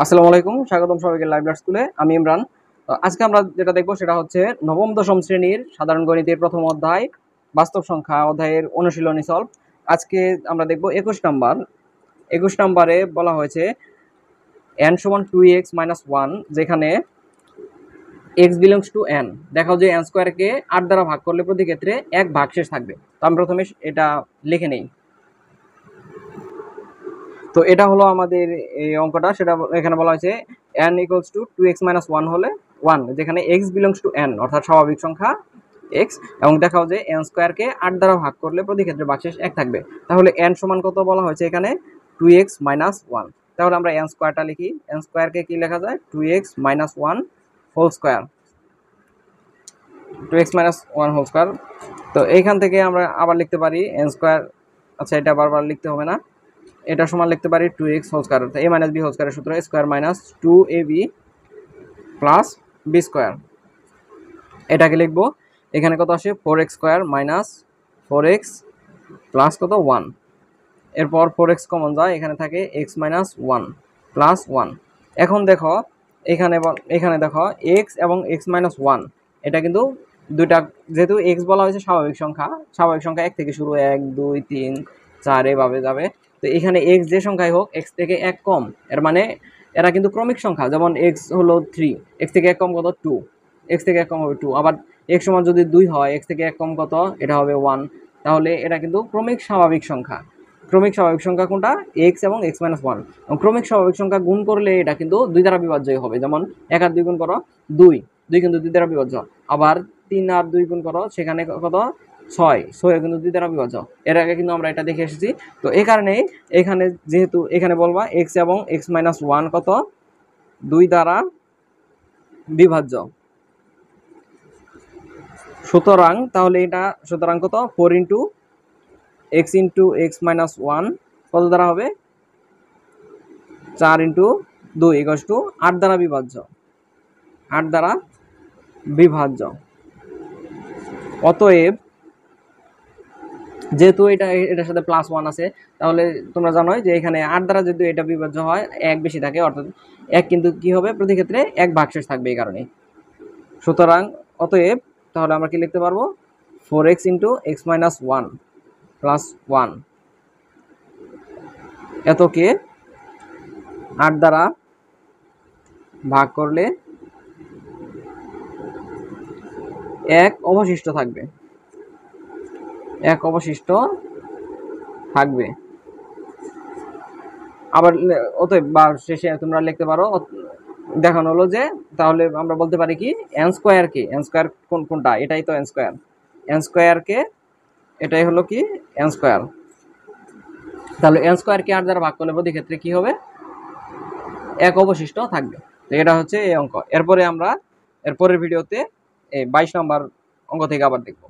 আসসালামু আলাইকুম, স্বাগতম সবাইকে লাইভ ক্লাস স্কুলে। আমি ইমরান। তো আজকে আমরা যেটা দেখবো সেটা হচ্ছে নবম দশম শ্রেণীর সাধারণ গণিতের প্রথম অধ্যায় বাস্তব সংখ্যা অধ্যায়ের অনুশীলনী সলভ। আজকে আমরা দেখবো 21 নাম্বার। 21 নাম্বারে বলা হয়েছে n সমান 2x-1, যেখানে x বিলংস টু n। দেখাও যে n স্কোয়ারকে 8 দ্বারা ভাগ করলে প্রতি ক্ষেত্রে 1 ভাগশেষ থাকবে। তো আমি প্রথমে এটা লিখে নেই। তো এটা হলো আমাদের এই অঙ্কটা, সেটা এখানে বলা হয়েছে n ইকুয়ালস টু 2x-1 হলে 1, যেখানে x বিলংস টু n অর্থাৎ স্বাভাবিক সংখ্যা x, এবং দেখাও যে n স্কোয়ারকে 8 দ্বারা ভাগ করলে প্রতি ক্ষেত্রে ভাগশেষ 1 থাকবে। তাহলে n সমান কত বলা হয়েছে এখানে 2x-1। তাহলে আমরা n স্কোয়ারটা লিখি। n স্কোয়ারকে কি লেখা যায় 2x-1 whole square, 2x-1 whole square. তো এইখান থেকে আমরা আবার লিখতে পারি n স্কোয়ার, আচ্ছা এটা বারবার লিখতে হবে না, এটা সমান লিখতে পারি 2x হোল স্কয়ার, অর্থাৎ a মাইনাস b হোল স্কয়ারের সূত্র square minus 2ab plus b square. এটাকে লিখবো, এখানে কত আসে 4x square minus 4x plus কত 1। এরপর 4x কমন যায়, এখানে থাকে x মাইনাস 1 প্লাস 1। এখন দেখো এখানে দেখো x এবং x মাইনাস 1, এটা কিন্তু দুইটা, যেহেতু x বলা হয়েছে স্বাভাবিক সংখ্যা 1 থেকে শুরু, 1 2 3 4 এভাবে যাবে। তো এখানে x যে সংখ্যাই হোক x থেকে 1 কম, এর মানে এরা কিন্তু ক্রমিক সংখ্যা। যেমন x হলো 3, x থেকে 1 কম কত 2, x থেকে 1 কম হবে 2। আবার x সমান যদি 2 হয়, x থেকে 1 কম কত, এটা হবে 1। তাহলে এটা কিন্তু ক্রমিক স্বাভাবিক সংখ্যা। ক্রমিক স্বাভাবিক সংখ্যা কোনটা, x এবং x মাইনাস 1। এবং ক্রমিক স্বাভাবিক সংখ্যা গুণ করলে এটা কিন্তু 2 দ্বারা বিভাজ্য হবে। যেমন 1 আর 2 গুণ করো 2, 2 কিন্তু 2 দ্বারা বিভাজ্য। আবার 3 আর 2 গুণ করো, সেখানে কত 6, 6 কিন্তু 2 দ্বারা বিভাজ্য। এর আগে কিন্তু আমরা এটা দেখে এসেছি। তো এই কারণেই এখানে যেহেতু এখানে বলবা x এবং x মাইনাস 1 কত 2 দ্বারা বিভাজ্য, সুতরাং তাহলে এটা সুতরাং কত 4 ইন্টু x মাইনাস 1 কত দ্বারা হবে 4 ইন্টু 2 ইকুয়ালস টু 8 দ্বারা বিভাজ্য, 8 দ্বারা বিভাজ্য। অতএব যেহেতু এটার সাথে প্লাস 1 আছে, তাহলে তোমরা জানোই যে এখানে 8 দ্বারা যদি এটা বিভাজ্য হয় 1 বেশি থাকে, অর্থাৎ 1 কিন্তু কি হবে প্রতি ক্ষেত্রে 1 ভাগশেষ থাকবে এই কারণে। সুতরাং অতএব তাহলে আমরা কি লিখতে পারবো 4x into x minus 1 plus 1, এতকে 8 দ্বারা ভাগ করলে 1 অবশিষ্ট থাকবে, 1 অবশিষ্ট থাকবে। আবার অতএব বা শেষে তোমরা লিখতে পারো, দেখানো হলো যে তাহলে আমরা বলতে পারি কি n স্কয়ার কে, n স্কয়ার কোনটা, এটাই তো n স্কয়ার, n স্কয়ার কে এটাই হলো কি n স্কয়ার। তাহলে n স্কয়ার কে 8 দ্বারা ভাগ করলে প্রতি ক্ষেত্রে কি হবে 1 অবশিষ্ট থাকবে। তো এটা হচ্ছে এই অঙ্ক। এরপরে আমরা এরপরের ভিডিওতে এই 22 নম্বর অঙ্ক থেকে আবার দেখব।